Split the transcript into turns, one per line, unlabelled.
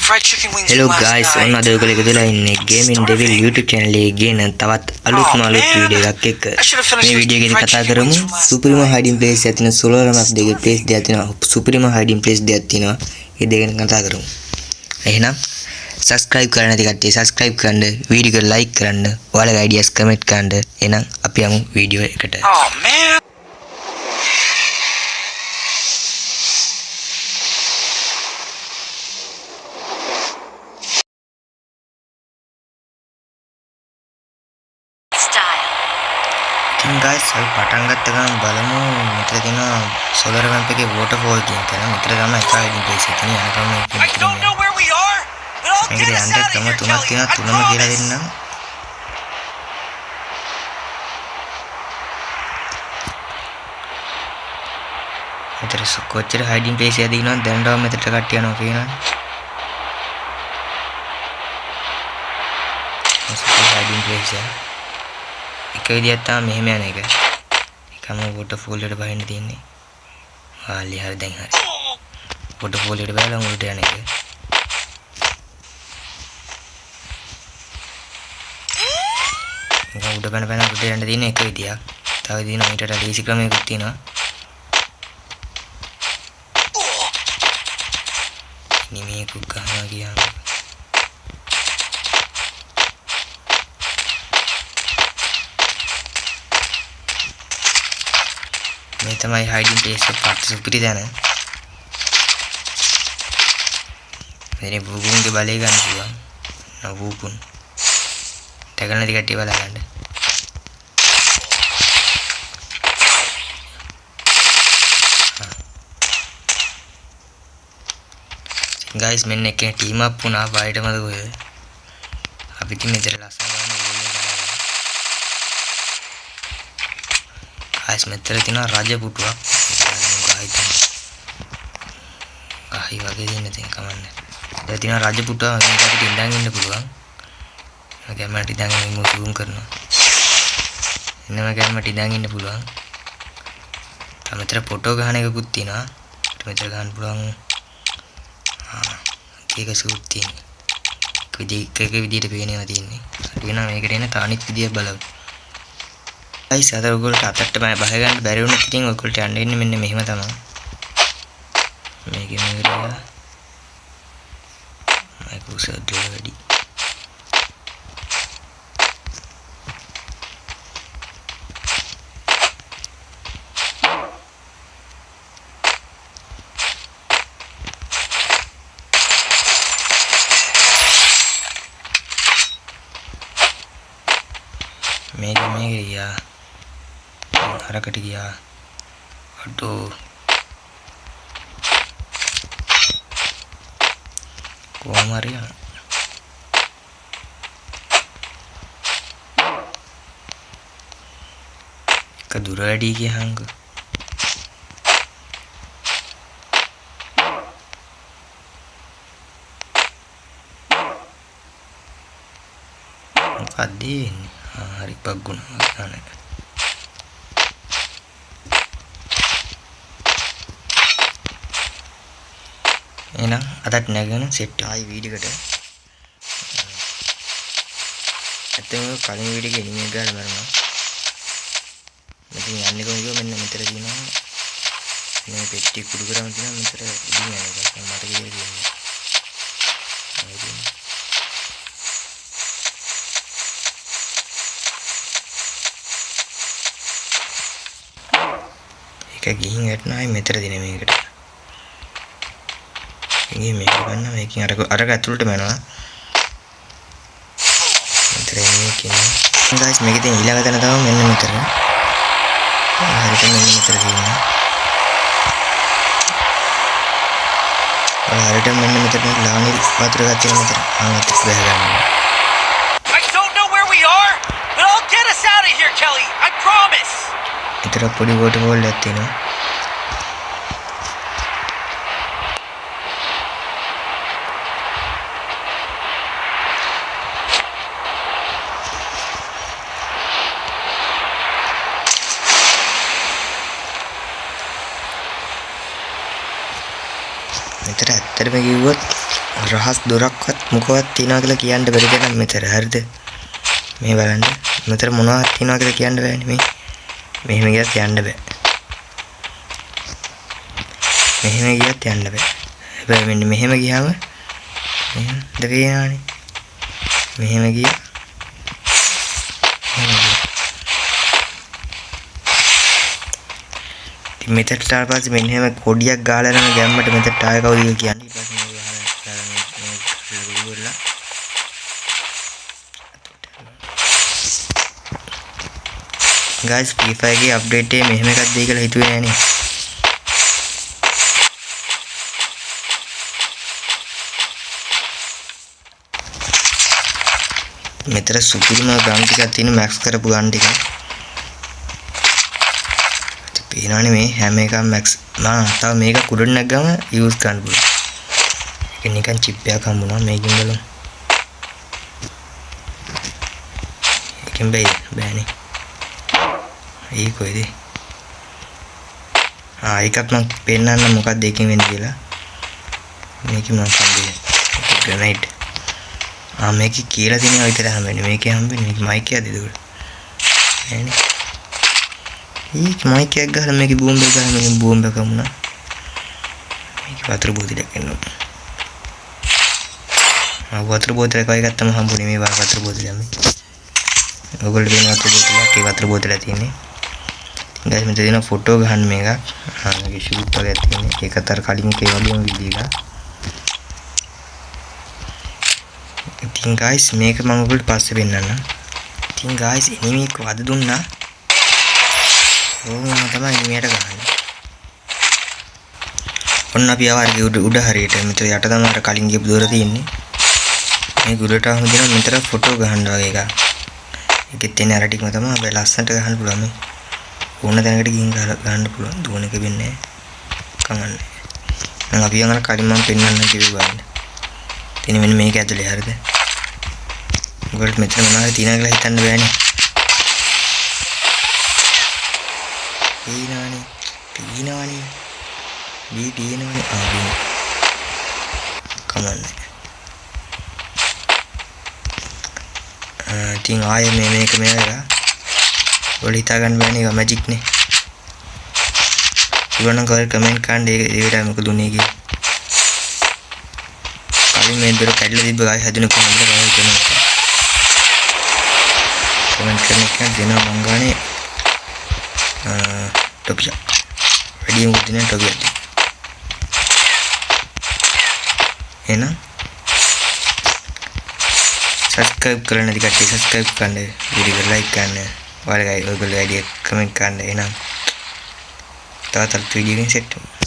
fried chicken wings
Hello
from last
guys,
night.
ඔන්න අද ඔයගොල්ලෝ එකතුලා ඉන්නේ Gaming Devil YouTube channel එකේ ගේන තවත් අලුත්ම වීඩියෝ එකක් එක්ක. මේ වීඩියෝ එකේදී කතා කරමු Supreme hiding place එකක් තියෙන solo map දෙකේ place දෙකක් තියෙනවා. Supreme hiding place දෙකක් තියෙනවා. ඒ දෙක ගැන කතා කරමු. එහෙනම් subscribe කරන්න නැති කට්ටිය subscribe කරන්න, වීඩියෝ එක like කරන්න, ඔයාලගේ ideas comment කරන්න. එහෙනම් අපි යමු වීඩියෝ එකට.
Oh man.
guys, අපි පටන් ගත්ත ගමන් බලමු මෙතන තියෙන solar map එකේ waterfall කියන තැන. මෙතන තමයි එක hiding place එක තියෙන යනකම්
I don't know where we are, but I'll get us out of here,
තුනක් තියෙනවා. තුනම කියලා දෙන්නම්. මෙතන කොච්චර hiding place එකද ඉන්නවද දැනටම මෙතනට කට්ටිය යනවා පේනවනේ. hiding place එක එක විදියක් තමයි මෙහෙම යන එක. එකම waterfall එකට බහින්න තියෙන්නේ. ආලි හරි දැන් හරි. waterfall එකට බහලා උඩට යන එක. උඩ පැන උඩට යන්න තියෙන එක විදියක්. තව දිනවා ඊටට ලීසි ක්‍රමයකුත් තියෙනවා. නිමේකුත් ගන්නවා කියනවා. මේ තමයි hiding place එක පාට සුපිරි දැන. මේ බුගුන්ගේ බලය ගන්න පුළුවන්. නවුකුන්. තකන දිග කට්ටිය බලා ගන්න. guys මෙන්න එකේ team up වුණා බයිට මද කොහෙද? අපි ඉතින් මෙතන ලස්සන ගන්න ඕනේ කරා. guys මෙතන තියෙන රජ පුටුවක්. ආයි වගේ දෙන්න තියෙන කමන්නේ. දැන් තියෙන රජ පුටුව මේක අපිට ඉඳන් ඉන්න පුළුවන්. කැමරට ඉඳන් මම zoom කරනවා. එන්නම කැමරට ඉඳන් ඉන්න පුළුවන්. මෙතන ෆොටෝ ගන්න එකකුත් තියෙනවා. මෙතන ගන්න පුළුවන්. ඒක සූට් තියෙන්නේ. එක විදියට පේනවා තියෙන්නේ. හරි වෙනවා මේකට එන තානිත් විදිය බලමු. guys අද ඔයගොල්ලෝ අතට බය ගන්න බැරි වුණොත් ඉතින් ඔයගොල්ලෝ යන්න ඉන්නේ මෙන්න මෙහෙම තමයි. මේකේ මේකට මයික් උසද වැඩි. මේක ගියා හරකට ගියා අඩෝ කොහොම හරි යන එක දුර වැඩි ගියහංග මොකක්ද hari bagun aneh. Enak adat naga set hai video kata. Atau kali video ini mega mana? Nanti ane kau juga mana mentera dina. Ini peti kudu kurang dina mentera dina ni kan mata kiri dina. එක ගිහින් වැටෙනවා මෙතර දින මේකට. ඉතින් මේක ගන්න මේකෙන් අර ඇතුළට යනවා. මෙතර එන්නේ කියන්නේ. guys මේකේ තියෙන ඊළඟ තැන තමයි මෙන්න මෙතන. හරියට මෙන්න මෙතන තියෙනවා. හරියට මෙන්න මෙතන ලානිල් වතුර ගත්තා මෙතන. ආවත් බෑ ගන්න.
I don't know where we are, but I'll get us out of here, Kelly. I promise.
इतना पूरी waterfall लेती ना මෙතන ඇත්තටම කිව්වොත් රහස් දොරක්වත් මොකවත් තියනවා කියලා කියන්න බැරි දෙයක් මෙතන. හරිද? මේ බලන්න. මෙතන මොනවද තියනවා කියලා කියන්න බෑනේ මේ. මෙහෙම ගියත් යන්න බෑ. මෙහෙම ගියත් යන්න බෑ. හැබැයි මෙන්න මෙහෙම ගියාම මෙහෙම දෙවියනානේ. මෙහෙම ගියා. මෙතනට ආව පස්සේ මෙන්න එහෙම කොඩියක් ගහලා යන ගැම්මට මෙතනට ආය කවුද කියන්නේ. ඊට පස්සේ මේ ගහලා guys Free Fire ගේ අප්ඩේට් එකේ මෙහෙම එකක් දෙයි කියලා හිතුවේ නෑනේ. මෙතන සුපිරිම ගන් ටිකක් තියෙන මැක්ස් කරපු ගන් ටික. පේනවනේ මේ හැම එකම මැක්ස්. තව මේක කුඩට නැග්ගම යූස් කරන්න පුළුවන්. ඒක නිකන් චිප් එකක් හම්බුණා මේකෙන් බලමු. ඒකෙන් බෑනේ. ඒ කොයිද? ඒකත් මම පෙන්නන්න මොකක්ද ඒකෙන් වෙන්නේ කියලා. මේක මම හම්බෙන්නේ. ග්‍රනේඩ්. මේක කියලා දෙනවා විතර හම්බෙන්නේ. මේකේ හම්බෙන්නේ මේක මයික් එකද ඒක. නෑනේ. ඒක මයික් එකක් ගහලා මේකේ බෝම්බ එක ගහලා මේකෙන් බෝම්බ එක වුණා. මේක වතුර බෝතලයක් එන්නවා. වතුර බෝතලයක් වගේ ගත්තම හම්බුනේ මේ වතුර බෝතලයක් මේ. ඔයගොල්ලෝ වෙන වතුර බෝතලයක් ඒ වතුර බෝතලයක් තියෙන්නේ. guys මෙතන තියෙන ෆොටෝ ගන්න මේක. මේකේ ෂූට් වගේක් තියෙන්නේ. ඒකත් අර කලින් එකේ වගේම වීඩියෝ එකක්. ඉතින් guys මේක මම ඔයගොල්ලෝ පස්සේ පෙන්නන්නම්. ඉතින් guys එනිමි එක වද දුන්නා. ඕම තමයි එනිමියට ගහන්නේ. ඔන්න අපි ආවර්ගේ උඩ හරියට මෙතන යට තමයි අර කලින් ගියපු දොර තියෙන්නේ. මේ උඩට ආවම දෙනවා මෙතන ෆොටෝ ගහන්න වගේ එකක්. ඒකෙත් තියෙන අර ටිකම තමයි අපි ලස්සනට ගහන්න පුළුවන් මේ. ඕන තැනකට ගිහින් ගහන්න පුළුවන්. දුවන එක වෙන්නේ නැහැ. කමන්නේ. නම් අපි යන කලින් මම පෙන්නන්න කිව්වා බලන්න. ඉතින් මෙන්න මේක ඇතුලේ හරිද? ඔයගොල්ලෝ මෙතන මොනවද තියෙනවද කියලා හිතන්න බෑනේ. පීනවනේ. පීනවනේ. කමන්නේ. ඉතින් ආයේ මේක මෙයාලා ඔයාලා හිතා ගන්න බෑනේ ඒක මැජික් නේ. ඉවරනම් කමෙන්ට් කරන්න ඒකට මොකද උනේ කියලා. කලින් මේ දොර කැඩලා තිබ්බ ගායි හැදුනේ කොහොමද කියලා කමෙන්ට් කරන්න එක දෙනවා මං ගානේ ටොපියා වැඩි මොකද නේ ටොපියා එහෙනම් subscribe කරන්න නැති කට්ටිය subscribe කරන්න වීඩියෝ එක like කරන්න ඔයාලගේ ඔයගොල්ලෝ වැඩි කමෙන්ට් කරන්න එහෙනම් තවත් වීඩියෝ එකකින් සෙට් වෙමු